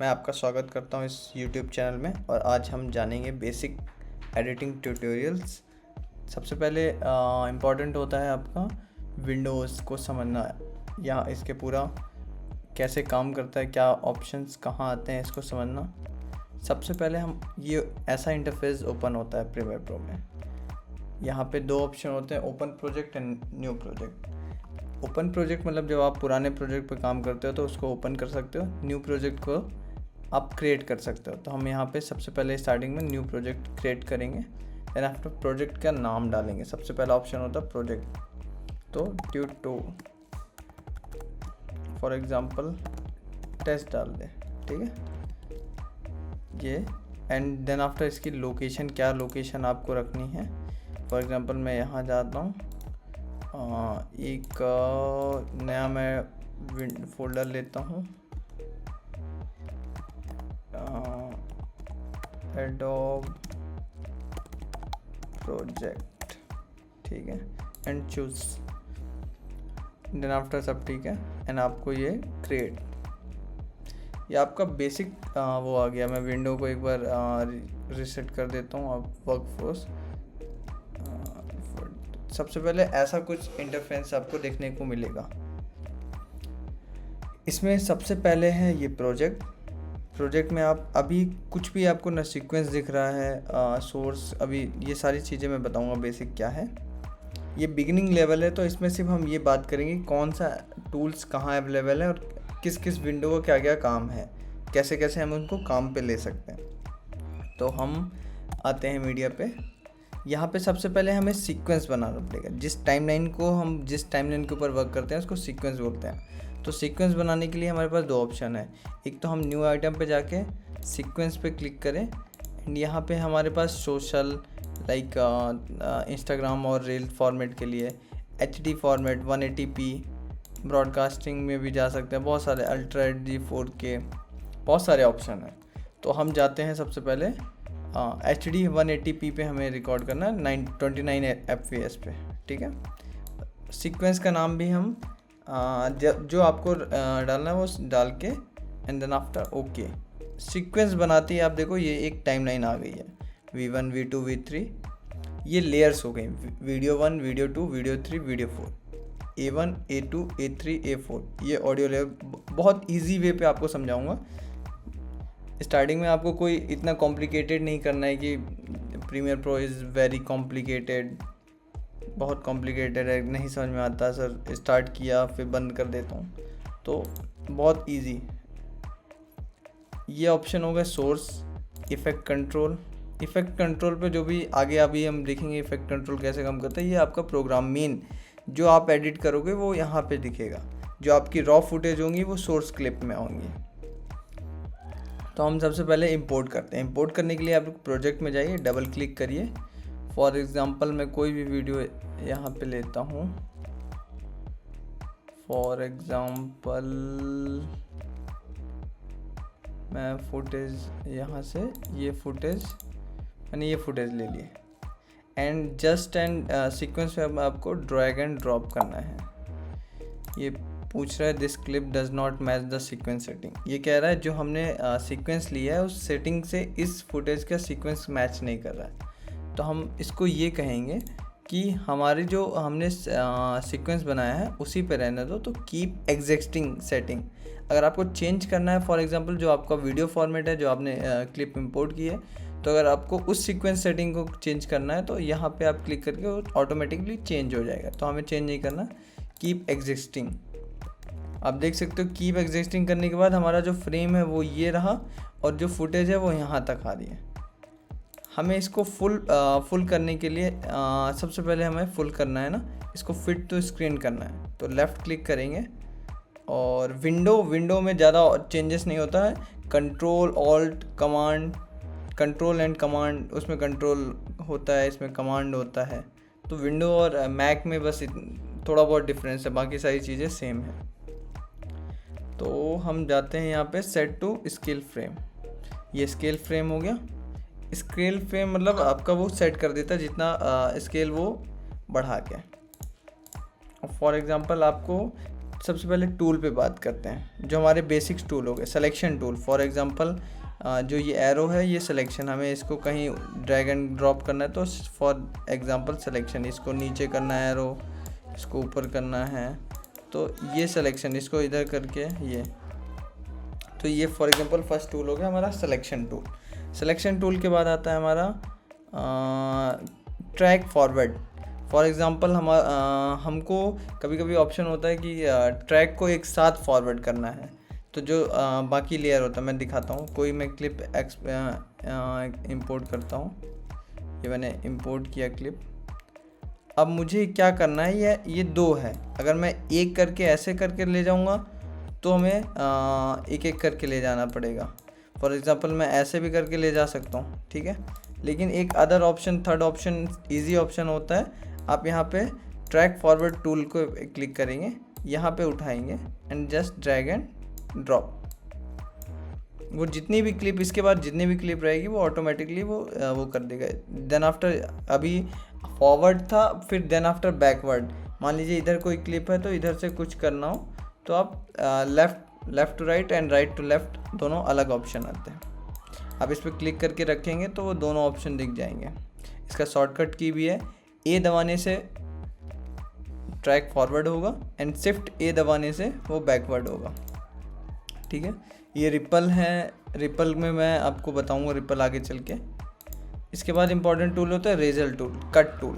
मैं आपका स्वागत करता हूं इस YouTube चैनल में और आज हम जानेंगे बेसिक एडिटिंग ट्यूटोरियल्स। सबसे पहले इम्पॉर्टेंट होता है आपका विंडोज़ को समझना या इसके पूरा कैसे काम करता है, क्या ऑप्शंस कहाँ आते हैं, इसको समझना। सबसे पहले हम ये ऐसा इंटरफेस ओपन होता है प्रीमियर प्रो में। यहाँ पे दो ऑप्शन होते हैं, open project and new project. Open project मतलब जब आप पुराने प्रोजेक्ट पे काम करते हो तो उसको ओपन कर सकते हो, न्यू प्रोजेक्ट को आप क्रिएट कर सकते हो। तो हम यहाँ पे सबसे पहले स्टार्टिंग में न्यू प्रोजेक्ट क्रिएट करेंगे, देन आफ्टर प्रोजेक्ट का नाम डालेंगे। सबसे पहला ऑप्शन होता है प्रोजेक्ट, तो ट्यूटो फॉर एग्जांपल टेस्ट डाल दें, ठीक है ये। एंड देन आफ्टर इसकी लोकेशन, क्या लोकेशन आपको रखनी है। फॉर एग्जांपल मैं यहाँ जाता हूँ, एक नया मैं फोल्डर लेता हूँ, एडोब प्रोजेक्ट, ठीक है, एंड चूज, देन आफ्टर सब ठीक है। एंड आपको ये क्रिएट, ये आपका बेसिक वो आ गया। मैं विंडो को एक बार रिसेट कर देता हूँ। आप वर्कफोर्स, सबसे पहले ऐसा कुछ इंटरफेस आपको देखने को मिलेगा। इसमें सबसे पहले है ये प्रोजेक्ट में आप अभी कुछ भी आपको ना सीक्वेंस दिख रहा है, सोर्स, अभी ये सारी चीज़ें मैं बताऊंगा बेसिक क्या है। ये बिगिनिंग लेवल है, तो इसमें सिर्फ हम ये बात करेंगे कौन सा टूल्स कहाँ अवेलेबल है और किस किस विंडो का क्या क्या काम है, कैसे कैसे हम उनको काम पे ले सकते हैं। तो हम आते हैं मीडिया पे। यहाँ पे सबसे पहले हमें सीक्वेंस बनाना पड़ेगा। जिस टाइमलाइन के ऊपर वर्क करते हैं उसको सीक्वेंस बोलते हैं। तो सीक्वेंस बनाने के लिए हमारे पास दो ऑप्शन है। एक तो हम न्यू आइटम पे जाके सीक्वेंस पे क्लिक करें, एंड यहाँ पे हमारे पास सोशल लाइक इंस्टाग्राम और रील फॉर्मेट के लिए HD फॉर्मेट 180p, ब्रॉडकास्टिंग में भी जा सकते हैं, बहुत सारे अल्ट्रा HD 4K, बहुत सारे ऑप्शन हैं। तो हम जाते हैं सबसे पहले HD 180p पे हमें रिकॉर्ड करना है 29 fps पे, ठीक है। सीक्वेंस का नाम भी हम जो आपको डालना है वो डाल के, and then after okay. Sequence बनाते ही आप देखो ये एक टाइमलाइन आ गई है, V1 V2 V3, ये लेयर्स हो गई, video 1 video 2 video 3 video 4, A1 A2 A3 A4, ये ऑडियो लेयर। बहुत ईजी वे पे आपको समझाऊंगा। स्टार्टिंग में आपको कोई इतना कॉम्प्लिकेटेड नहीं करना है कि premiere pro is very complicated, बहुत कॉम्प्लिकेटेड है, नहीं समझ में आता सर, स्टार्ट किया फिर बंद कर देता हूँ, तो बहुत इजी। ये ऑप्शन हो गया सोर्स, इफ़ेक्ट कंट्रोल पे जो भी आगे अभी हम देखेंगे इफ़ेक्ट कंट्रोल कैसे काम करता है। ये आपका प्रोग्राम मेन जो आप एडिट करोगे वो यहाँ पे दिखेगा, जो आपकी रॉ फुटेज होंगी वो सोर्स क्लिप में होंगी। तो हम सबसे पहले इंपोर्ट करते हैं। इंपोर्ट करने के लिए आप प्रोजेक्ट में जाइए, डबल क्लिक करिए। फॉर एग्जांपल मैं कोई भी वीडियो यहाँ पे लेता हूँ, फॉर एग्जांपल मैं फुटेज यहाँ से ये फुटेज ले लिए, एंड सीक्वेंस में आपको ड्रैग एंड ड्रॉप करना है। ये पूछ रहा है this clip does not match the sequence setting. ये कह रहा है जो हमने सीक्वेंस लिया है उस सेटिंग से इस फुटेज का सीक्वेंस मैच नहीं कर रहा है। तो हम इसको ये कहेंगे कि हमारी जो हमने सीक्वेंस बनाया है उसी पे रहने दो, तो कीप एग्जिस्टिंग सेटिंग। अगर आपको चेंज करना है, फॉर एग्जांपल जो आपका वीडियो फॉर्मेट है जो आपने क्लिप इंपोर्ट की है, तो अगर आपको उस सीक्वेंस सेटिंग को चेंज करना है तो यहाँ पे आप क्लिक करके वो ऑटोमेटिकली चेंज हो जाएगा। तो हमें चेंज नहीं करना, कीप एग्जिस्टिंग। आप देख सकते हो कीप एग्जिस्टिंग करने के बाद हमारा जो फ्रेम है वो ये रहा और जो फुटेज है वो यहाँ तक आ रही है। हमें इसको फुल करने के लिए सबसे पहले हमें फुल करना है ना, इसको फिट टू स्क्रीन करना है। तो लेफ़्ट क्लिक करेंगे और विंडो में ज़्यादा चेंजेस नहीं होता है। कंट्रोल एंड कमांड, उसमें कंट्रोल होता है, इसमें कमांड होता है। तो विंडो और मैक में बस थोड़ा बहुत डिफरेंस है, बाकी सारी चीज़ें सेम है। तो हम जाते हैं यहाँ पे सेट टू स्केल फ्रेम। ये स्केल फ्रेम हो गया। स्केल फ्रेम मतलब आपका वो सेट कर देता है जितना स्केल वो बढ़ा के। फॉर एग्जांपल आपको सबसे पहले टूल पे बात करते हैं, जो हमारे बेसिक्स टूल हो गए। सिलेक्शन टूल, फॉर एग्जांपल जो ये एरो है ये सिलेक्शन, हमें इसको कहीं ड्रैग एंड ड्रॉप करना है तो फॉर एग्जांपल सिलेक्शन, इसको नीचे करना है एरो, इसको ऊपर करना है तो ये सिलेक्शन, इसको इधर करके ये, तो ये फॉर एग्जांपल फर्स्ट टूल हो गया हमारा सिलेक्शन टूल। सिलेक्शन टूल के बाद आता है हमारा ट्रैक फॉरवर्ड। फॉर एग्जांपल हमको कभी कभी ऑप्शन होता है कि ट्रैक को एक साथ फॉरवर्ड करना है, तो जो बाकी लेयर होता है, मैं दिखाता हूँ। कोई मैं क्लिप इंपोर्ट करता हूँ, ये मैंने इंपोर्ट किया क्लिप। अब मुझे क्या करना है, ये 2 है, अगर मैं एक करके ऐसे करके ले जाऊँगा तो हमें एक एक करके ले जाना पड़ेगा। फॉर एग्जांपल मैं ऐसे भी करके ले जा सकता हूँ, ठीक है। लेकिन एक other option, third option, easy option होता है, आप यहाँ पे ट्रैक फॉरवर्ड टूल को क्लिक करेंगे, यहाँ पे उठाएंगे and just drag and drop. वो जितनी भी क्लिप, इसके बाद जितनी भी क्लिप रहेगी वो ऑटोमेटिकली वो कर देगा। देन आफ्टर, अभी फॉरवर्ड था, फिर देन आफ्टर बैकवर्ड। मान लीजिए इधर कोई क्लिप है तो इधर से कुछ करना हो तो आप left to right and right to left दोनों अलग ऑप्शन आते हैं। आप इस पर क्लिक करके रखेंगे तो वो दोनों ऑप्शन दिख जाएंगे। इसका शॉर्टकट की भी है, ए दबाने से ट्रैक फॉरवर्ड होगा एंड शिफ्ट ए दबाने से वो बैकवर्ड होगा, ठीक है। ये रिपल है, रिपल में मैं आपको बताऊंगा रिपल आगे चल के। इसके बाद इंपॉर्टेंट टूल होता है रेजर टूल, कट टूल,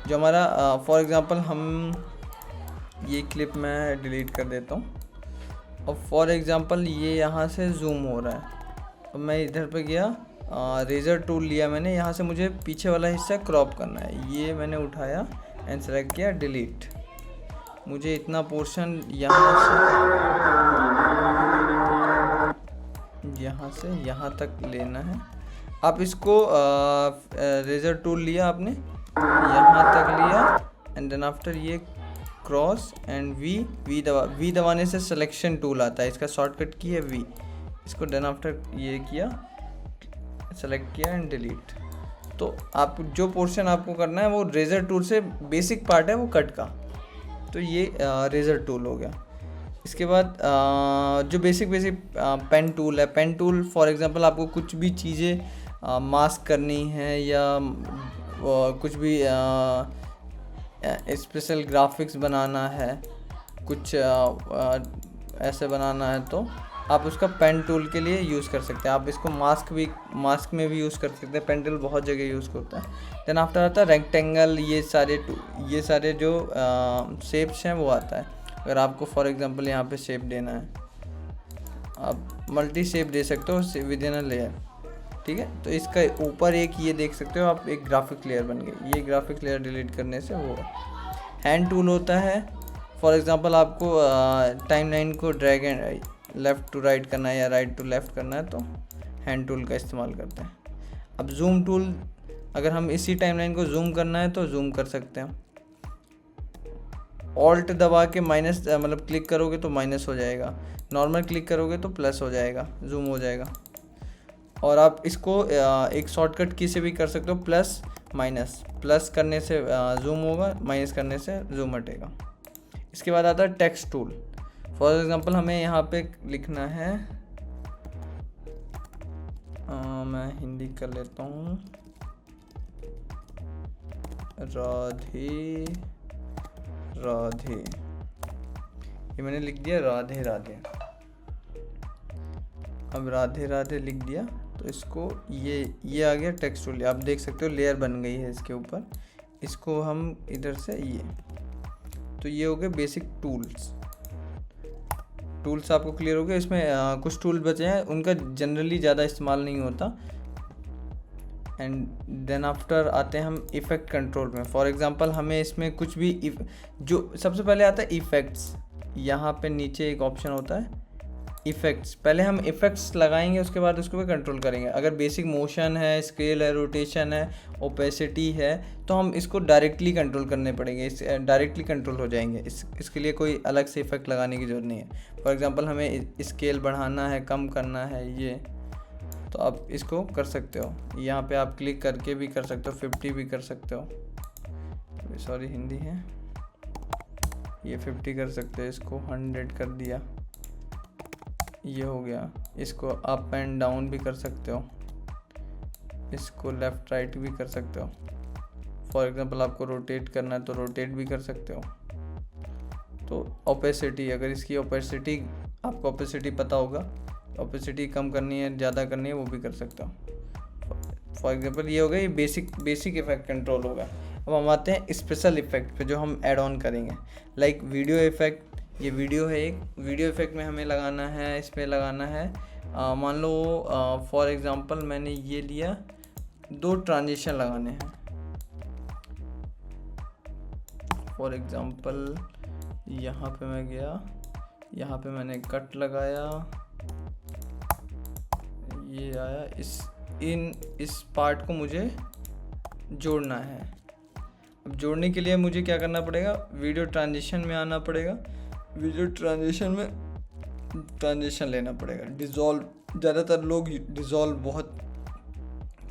जो हमारा फॉर एग्जांपल हम ये क्लिप मैं डिलीट कर देता हूँ। और फॉर एग्जांपल ये यहाँ से जूम हो रहा है, अब मैं इधर पे गया, रेजर टूल लिया मैंने, यहाँ से मुझे पीछे वाला हिस्सा क्रॉप करना है, ये मैंने उठाया एंड सेलेक्ट किया डिलीट। मुझे इतना पोर्शन यहाँ से यहाँ तक लेना है। आप इसको रेजर टूल लिया आपने, यहाँ तक लिया एंड देन आफ्टर ये क्रॉस एंड वी दबाने से सिलेक्शन टूल आता है, इसका शॉर्टकट की है वी। इसको देन आफ्टर ये किया, सेलेक्ट किया एंड डिलीट। तो आप जो पोर्शन आपको करना है वो रेजर टूल से बेसिक पार्ट है वो कट का, तो ये रेजर टूल हो गया। इसके बाद जो बेसिक पेन टूल है। पेन टूल फॉर एग्जांपल आपको कुछ भी चीज़ें मास्क करनी है या कुछ भी स्पेशल ग्राफिक्स बनाना है, कुछ ऐसे बनाना है तो आप उसका पेन टूल के लिए यूज़ कर सकते हैं। आप इसको मास्क में भी यूज़ कर सकते हैं, पेन टूल बहुत जगह यूज़ होता है। देन आफ्टर आता है रेक्टेंगल, ये सारे जो शेप्स हैं वो आता है। अगर आपको फॉर एग्जांपल यहाँ पे शेप देना है, आप मल्टी शेप दे सकते हो विद इन अ लेयर, ठीक है। तो इसका ऊपर एक ये देख सकते हो आप, एक ग्राफिक लेयर बन गई। ये ग्राफिक लेयर डिलीट करने से वो हैंड टूल होता है। फॉर एग्जांपल आपको टाइमलाइन को drag and left to right करना है या राइट टू लेफ़्ट करना है तो हैंड टूल का इस्तेमाल करते हैं। अब जूम टूल, अगर हम इसी टाइमलाइन को जूम करना है तो जूम कर सकते हैं। ऑल्ट दबा के माइनस, मतलब क्लिक करोगे तो माइनस हो जाएगा, नॉर्मल क्लिक करोगे तो प्लस हो जाएगा, जूम हो जाएगा। और आप इसको एक शॉर्टकट की से भी कर सकते हो, प्लस माइनस। प्लस करने से जूम होगा, माइनस करने से जूम हटेगा। इसके बाद आता है टेक्स्ट टूल। फॉर एग्जांपल हमें यहाँ पे लिखना है, मैं हिंदी कर लेता हूँ, राधे राधे, ये मैंने लिख दिया राधे राधे। अब राधे राधे लिख दिया तो इसको ये आ गया टेक्स्ट टूल। आप देख सकते हो लेयर बन गई है इसके ऊपर। इसको हम इधर से तो ये हो गए बेसिक टूल्स आपको क्लियर हो गए। इसमें कुछ टूल बचे हैं, उनका जनरली ज़्यादा इस्तेमाल नहीं होता। एंड देन आफ्टर आते हैं हम इफ़ेक्ट कंट्रोल में। फॉर एग्जांपल हमें इसमें कुछ भी जो सबसे पहले आता है इफ़ेक्ट्स, यहाँ पे नीचे एक ऑप्शन होता है इफ़ेक्ट्स। पहले हम इफ़ेक्ट्स लगाएंगे, उसके बाद उसको भी कंट्रोल करेंगे। अगर बेसिक मोशन है, स्केल है, रोटेशन है, ओपेसिटी है, तो हम इसको डायरेक्टली कंट्रोल करने पड़ेंगे, डायरेक्टली कंट्रोल हो जाएंगे। इसके लिए कोई अलग से इफ़ेक्ट लगाने की ज़रूरत नहीं है। फॉर एग्जांपल हमें स्केल बढ़ाना है, कम करना है, ये तो आप इसको कर सकते हो। यहाँ पे आप क्लिक करके भी कर सकते हो, 50 भी कर सकते हो। सॉरी हिंदी है, ये 50 कर सकते हो, इसको 100 कर दिया, ये हो गया। इसको अप एंड डाउन भी कर सकते हो, इसको लेफ़्ट राइट भी कर सकते हो। फॉर एग्जांपल आपको रोटेट करना है तो रोटेट भी कर सकते हो। तो ओपेसिटी, अगर इसकी ओपेसिटी, आपको ओपेसिटी पता होगा, ओपेसिटी कम करनी है ज़्यादा करनी है वो भी कर सकते हो। फॉर एग्जांपल ये हो गया, ये बेसिक इफेक्ट कंट्रोल होगा। अब हम आते हैं स्पेशल इफेक्ट पे जो हम ऐड ऑन करेंगे, लाइक वीडियो इफेक्ट। ये वीडियो है, एक वीडियो इफेक्ट में हमें लगाना है, इसमें लगाना है मान लो फॉर एग्जांपल मैंने ये लिया, 2 ट्रांजिशन लगाने हैं। फॉर एग्जांपल यहाँ पे मैं गया, यहाँ पे मैंने कट लगाया, ये आया, इस पार्ट को मुझे जोड़ना है। अब जोड़ने के लिए मुझे क्या करना पड़ेगा, वीडियो ट्रांजिशन में आना पड़ेगा। वीडियो ट्रांजिशन में ट्रांजिशन लेना पड़ेगा, डिज़ोल्व। ज़्यादातर लोग डिज़ोल्व बहुत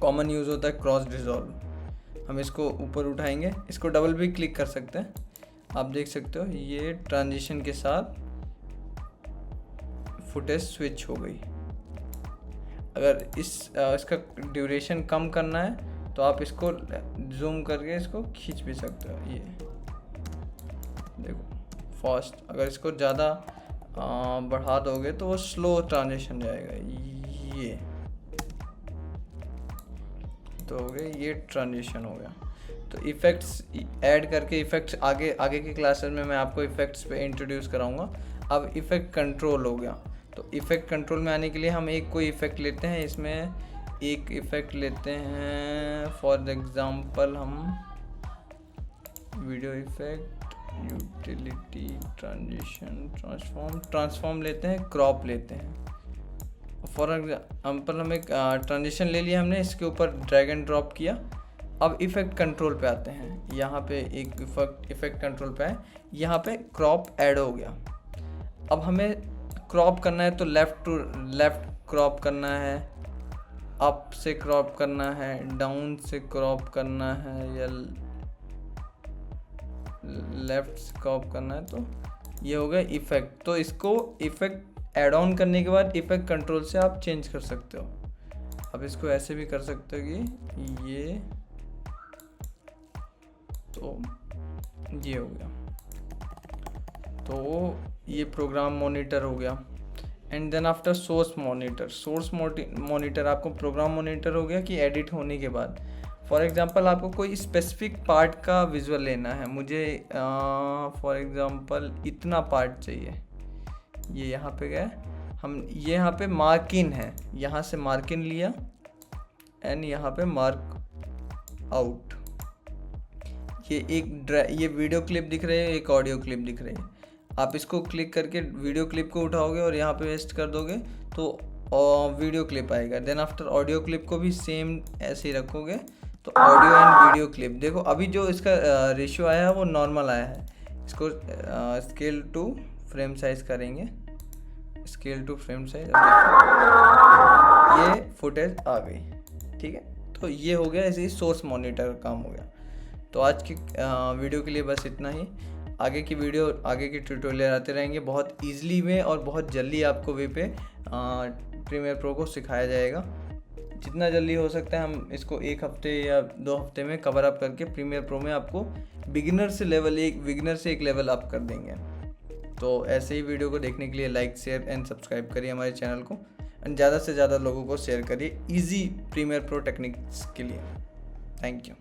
कॉमन यूज़ होता है, क्रॉस डिज़ोल्व। हम इसको ऊपर उठाएंगे, इसको डबल भी क्लिक कर सकते हैं। आप देख सकते हो ये ट्रांजिशन के साथ फुटेज स्विच हो गई। अगर इसका ड्यूरेशन कम करना है तो आप इसको जूम करके इसको खींच भी सकते हो। ये देखो फास्ट, अगर इसको ज़्यादा बढ़ा दोगे तो वो स्लो ट्रांजिशन जाएगा। ये तो हो गया, ये ट्रांजिशन हो गया। तो इफ़ेक्ट्स ऐड करके, इफ़ेक्ट्स आगे के क्लासेस में मैं आपको इफ़ेक्ट्स पे इंट्रोड्यूस कराऊंगा। अब इफ़ेक्ट कंट्रोल हो गया, तो इफ़ेक्ट कंट्रोल में आने के लिए हम एक कोई इफ़ेक्ट लेते हैं। इसमें एक इफ़ेक्ट लेते हैं, फॉर एग्जांपल हम video effect, utility, transition, transform लेते हैं, क्रॉप लेते हैं। फॉर एग्जांपल हम एक ट्रांजिशन ले लिया हमने, इसके ऊपर ड्रैग एंड ड्रॉप किया। अब इफ़ेक्ट कंट्रोल पे आते हैं, यहाँ पे एक इफ़ेक्ट कंट्रोल पे है, यहाँ पे क्रॉप ऐड हो गया। अब हमें क्रॉप करना है तो लेफ़्ट टू लेफ़्ट क्रॉप करना है, अप से क्रॉप करना है, डाउन से क्रॉप करना है, या लेफ़्ट से क्रॉप करना है। तो ये हो गया इफ़ेक्ट। तो इसको इफ़ेक्ट ऐड ऑन करने के बाद इफ़ेक्ट कंट्रोल से आप चेंज कर सकते हो। अब इसको ऐसे भी कर सकते हो कि ये, तो ये हो गया। तो ये प्रोग्राम मॉनिटर हो गया। And then after source monitor आपको प्रोग्राम मॉनिटर हो गया कि एडिट होने के बाद। फॉर एग्जांपल आपको कोई स्पेसिफिक पार्ट का विजुअल लेना है, मुझे फॉर एग्जांपल इतना पार्ट चाहिए। ये यहाँ पे गए हम, ये यहाँ पे मार्किन है, यहाँ से मार्किन लिया एंड यहाँ पे मार्क आउट। ये वीडियो क्लिप दिख रही है, एक ऑडियो क्लिप दिख रही है। आप इसको क्लिक करके वीडियो क्लिप को उठाओगे और यहाँ पे पेस्ट कर दोगे तो वीडियो क्लिप आएगा। देन आफ्टर ऑडियो क्लिप को भी सेम ऐसे ही रखोगे तो ऑडियो एंड वीडियो क्लिप। देखो अभी जो इसका रेशियो आया है वो नॉर्मल आया है। इसको स्केल टू फ्रेम साइज करेंगे, स्केल टू फ्रेम साइज, ये फुटेज आ गई। ठीक है, तो ये हो गया, ऐसे ही सोर्स मॉनिटर का काम हो गया। तो आज की वीडियो के लिए बस इतना ही। आगे की ट्यूटोरियल आते रहेंगे बहुत ईजिली में, और बहुत जल्दी आपको वे पे प्रीमियर प्रो को सिखाया जाएगा। जितना जल्दी हो सकता है हम इसको 1 हफ्ते या 2 हफ्ते में कवर अप करके प्रीमियर प्रो में आपको बिगिनर से एक लेवल अप कर देंगे। तो ऐसे ही वीडियो को देखने के लिए लाइक, शेयर एंड सब्सक्राइब करिए हमारे चैनल को, एंड ज़्यादा से ज़्यादा लोगों को शेयर करिए इजी प्रीमियर प्रो टेक्निक्स के लिए। Thank you.